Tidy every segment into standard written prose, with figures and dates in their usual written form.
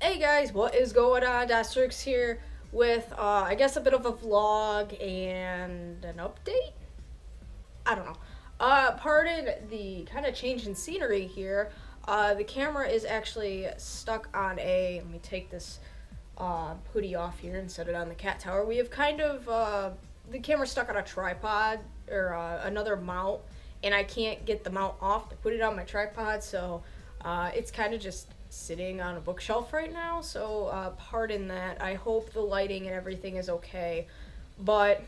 Hey guys, what is going on? Dastrix here with, I guess, a bit of a vlog and an update? I don't know. Pardon the kind of change in scenery here. The camera is actually stuck on let me take this hoodie off here and set it on the cat tower. We have the camera stuck on a tripod or another mount, and I can't get the mount off to put it on my tripod, so it's kind of just sitting on a bookshelf right now, so pardon that. I hope the lighting and everything is okay. But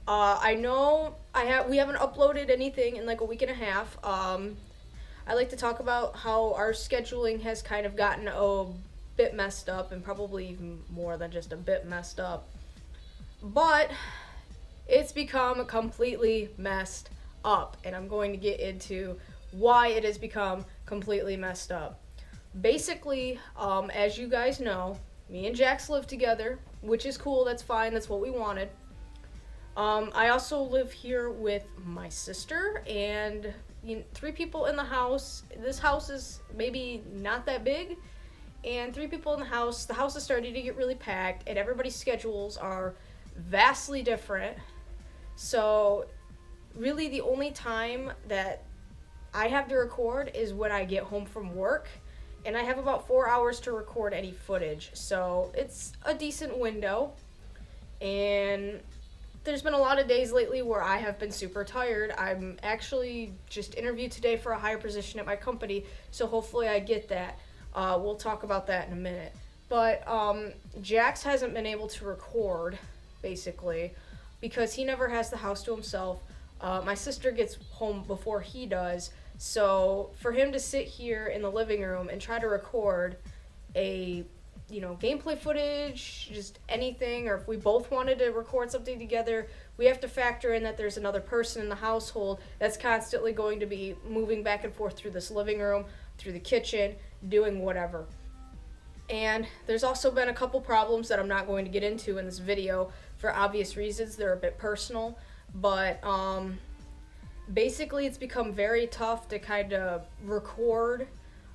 I know we haven't uploaded anything in like a week and a half. I like to talk about how our scheduling has kind of gotten a bit messed up, and probably even more than just a bit messed up. But it's become completely messed up, and I'm going to get into why it has become completely messed up. Basically, as you guys know, me and Jax live together, which is cool. That's fine. That's what we wanted. I also live here with my sister and three people in the house. This house is maybe not that big, and three people in the house. The house is starting to get really packed, and everybody's schedules are vastly different. So, really, the only time that I have to record is when I get home from work, and I have about 4 hours to record any footage, so it's a decent window. And there's been a lot of days lately where I have been super tired. I'm actually just interviewed today for a higher position at my company, so hopefully I get that. We'll talk about that in a minute. But Jax hasn't been able to record, basically, because he never has the house to himself. My sister gets home before he does, so for him to sit here in the living room and try to record a gameplay footage, just anything, or if we both wanted to record something together, we have to factor in that there's another person in the household that's constantly going to be moving back and forth through this living room, through the kitchen, doing whatever. And there's also been a couple problems that I'm not going to get into in this video for obvious reasons. They're a bit personal, but basically it's become very tough to kind of record.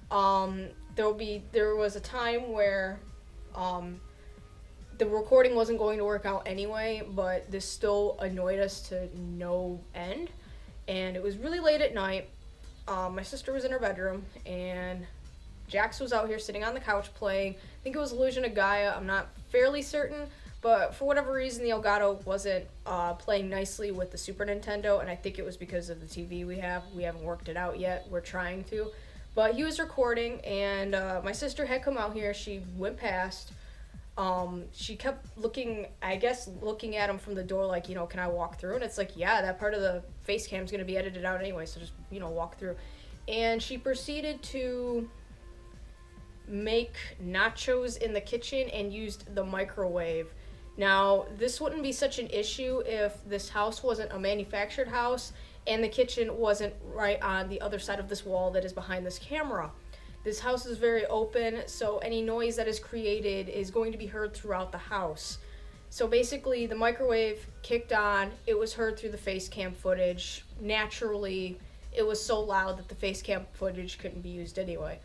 There was a time where the recording wasn't going to work out anyway, but this still annoyed us to no end. And it was really late at night. My sister was in her bedroom, and Jax was out here sitting on the couch playing. I think it was Illusion of Gaia. I'm not fairly certain, but for whatever reason, the Elgato wasn't playing nicely with the Super Nintendo, and I think it was because of the TV we have. We haven't worked it out yet. We're trying to. But he was recording, and my sister had come out here. She went past. She kept looking at him from the door like, can I walk through? And it's like, yeah, that part of the face cam is going to be edited out anyway, so just, walk through. And she proceeded to make nachos in the kitchen and used the microwave. Now, this wouldn't be such an issue if this house wasn't a manufactured house and the kitchen wasn't right on the other side of this wall that is behind this camera. This house is very open, so any noise that is created is going to be heard throughout the house. So basically, the microwave kicked on. It was heard through the face cam footage. Naturally, it was so loud that the face cam footage couldn't be used anyway.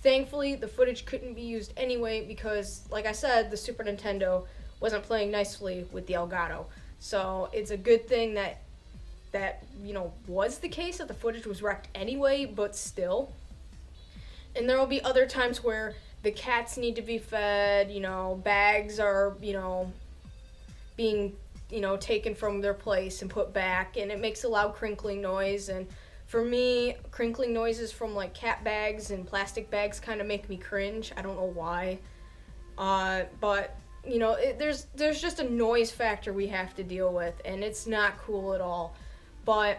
Thankfully, the footage couldn't be used anyway because, like I said, the Super Nintendo wasn't playing nicely with the Elgato. So it's a good thing that was the case, that the footage was wrecked anyway, but still. And there will be other times where the cats need to be fed, bags are, being, taken from their place and put back, and it makes a loud crinkling noise. And for me, crinkling noises from like cat bags and plastic bags kind of make me cringe. I don't know why. But there's just a noise factor we have to deal with, and it's not cool at all. But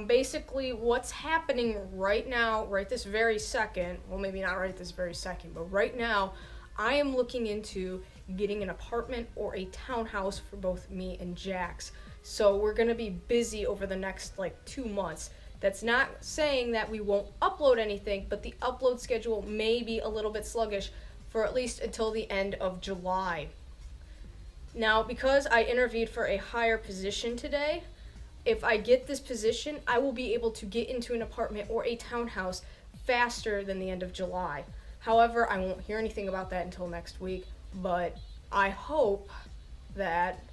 basically what's happening right now, right this very second, well, maybe not right this very second, but right now, I am looking into getting an apartment or a townhouse for both me and Jax. So we're going to be busy over the next 2 months. That's not saying that we won't upload anything, but the upload schedule may be a little bit sluggish for at least until the end of July. Now, because I interviewed for a higher position today, if I get this position, I will be able to get into an apartment or a townhouse faster than the end of July. However, I won't hear anything about that until next week, but I hope that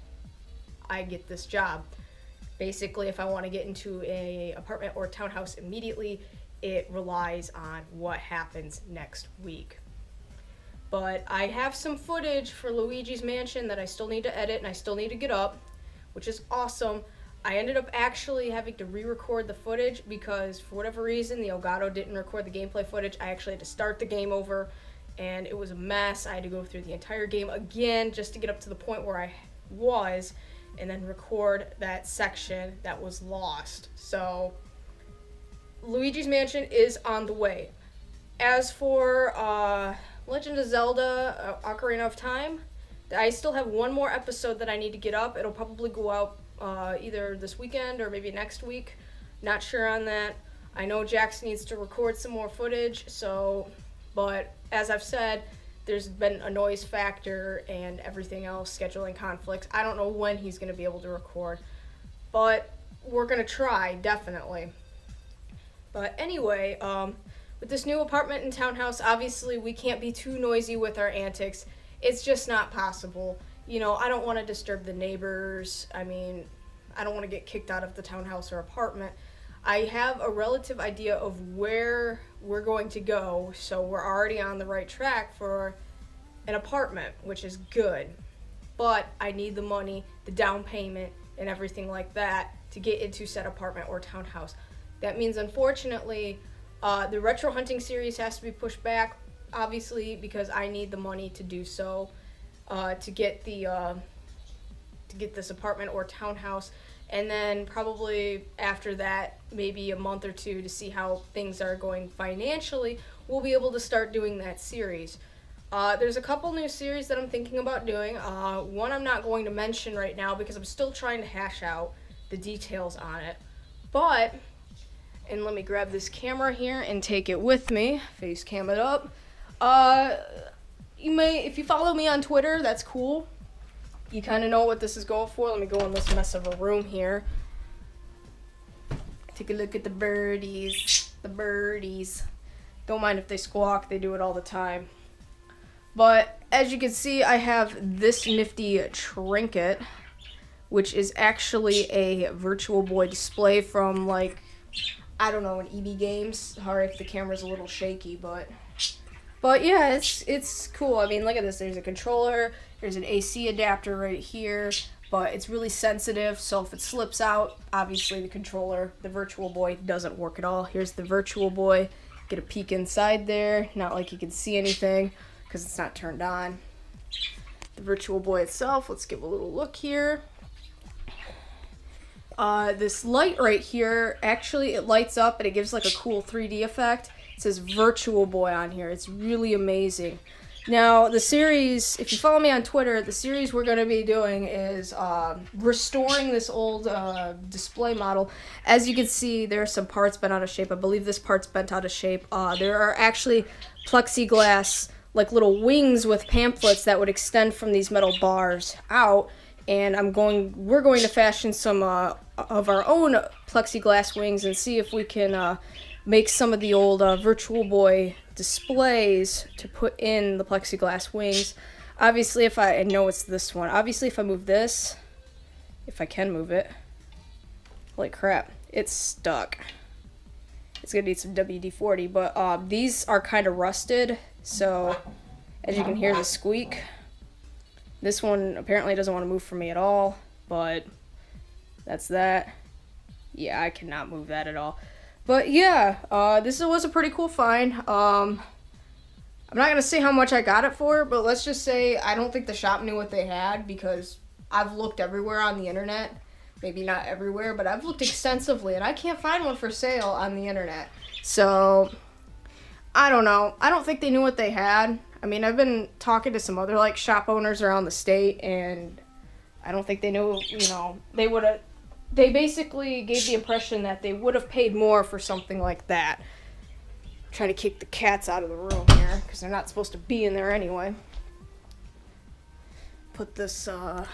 I get this job. Basically, if I want to get into a apartment or townhouse immediately, it relies on what happens next week. But I have some footage for Luigi's Mansion that I still need to edit and I still need to get up, which is awesome. I ended up actually having to re-record the footage because for whatever reason the Elgato didn't record the gameplay footage. I actually had to start the game over and it was a mess. I had to go through the entire game again just to get up to the point where I was and then record that section that was lost. So Luigi's Mansion is on the way. As for Legend of Zelda Ocarina of Time, I still have one more episode that I need to get up. It'll probably go out either this weekend or maybe next week. Not sure on that. I know Jax needs to record some more footage, but as I've said, there's been a noise factor and everything else, scheduling conflicts. I don't know when he's going to be able to record, but we're going to try, definitely. But anyway, with this new apartment and townhouse, obviously we can't be too noisy with our antics. It's just not possible. You know, I don't want to disturb the neighbors. I mean, I don't want to get kicked out of the townhouse or apartment. I have a relative idea of where we're going to go, so we're already on the right track for an apartment, which is good. But I need the money, the down payment, and everything like that to get into said apartment or townhouse. That means, unfortunately, the Retro Hunting series has to be pushed back, obviously, because I need the money to do so, to get this apartment or townhouse. And then probably after that, maybe a month or two to see how things are going financially, we'll be able to start doing that series. There's a couple new series that I'm thinking about doing. One I'm not going to mention right now because I'm still trying to hash out the details on it. But, and let me grab this camera here and take it with me, face cam it up. If you follow me on Twitter, that's cool. You kind of know what this is going for. Let me go in this mess of a room here. Take a look at the birdies. The birdies. Don't mind if they squawk. They do it all the time. But as you can see, I have this nifty trinket, which is actually a Virtual Boy display from, like, I don't know, an EB Games. Sorry if the camera's a little shaky, but yeah, it's cool. I mean, look at this. There's a controller. There's an AC adapter right here, but it's really sensitive, so if it slips out, obviously the Virtual Boy doesn't work at all. Here's the Virtual Boy. Get a peek inside there. Not like you can see anything because it's not turned on. The Virtual Boy itself, let's give a little look here. This light right here, actually it lights up and it gives like a cool 3D effect. It says Virtual Boy on here. It's really amazing. Now, the series, if you follow me on Twitter, the series we're going to be doing is restoring this old display model. As you can see, there are some parts bent out of shape. I believe this part's bent out of shape. There are actually plexiglass, like little wings with pamphlets that would extend from these metal bars out. And we're going to fashion some of our own plexiglass wings and see if we can make some of the old Virtual Boy displays to put in the plexiglass wings. Obviously, I know it's this one. Obviously, if I move this, if I can move it, holy crap, it's stuck. It's gonna need some WD-40, but these are kind of rusted, so as you can hear the squeak. This one apparently doesn't want to move for me at all, but that's that. Yeah, I cannot move that at all. But yeah, this was a pretty cool find. I'm not going to say how much I got it for, but let's just say I don't think the shop knew what they had because I've looked everywhere on the internet. Maybe not everywhere, but I've looked extensively, and I can't find one for sale on the internet. So, I don't know. I don't think they knew what they had. I mean, I've been talking to some other, like, shop owners around the state, and I don't think they knew, they basically gave the impression that they would have paid more for something like that. I'm trying to kick the cats out of the room here, because they're not supposed to be in there anyway. Put this, I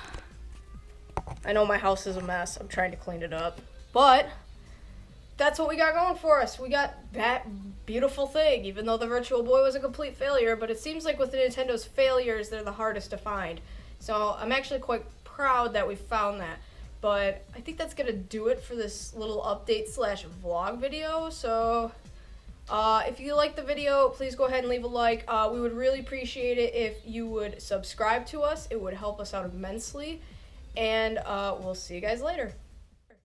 know my house is a mess. I'm trying to clean it up. But that's what we got going for us. We got that beautiful thing, even though the Virtual Boy was a complete failure, but it seems like with Nintendo's failures, they're the hardest to find. So I'm actually quite proud that we found that. But I think that's going to do it for this little update slash vlog video. So if you like the video, please go ahead and leave a like. We would really appreciate it if you would subscribe to us. It would help us out immensely. And we'll see you guys later.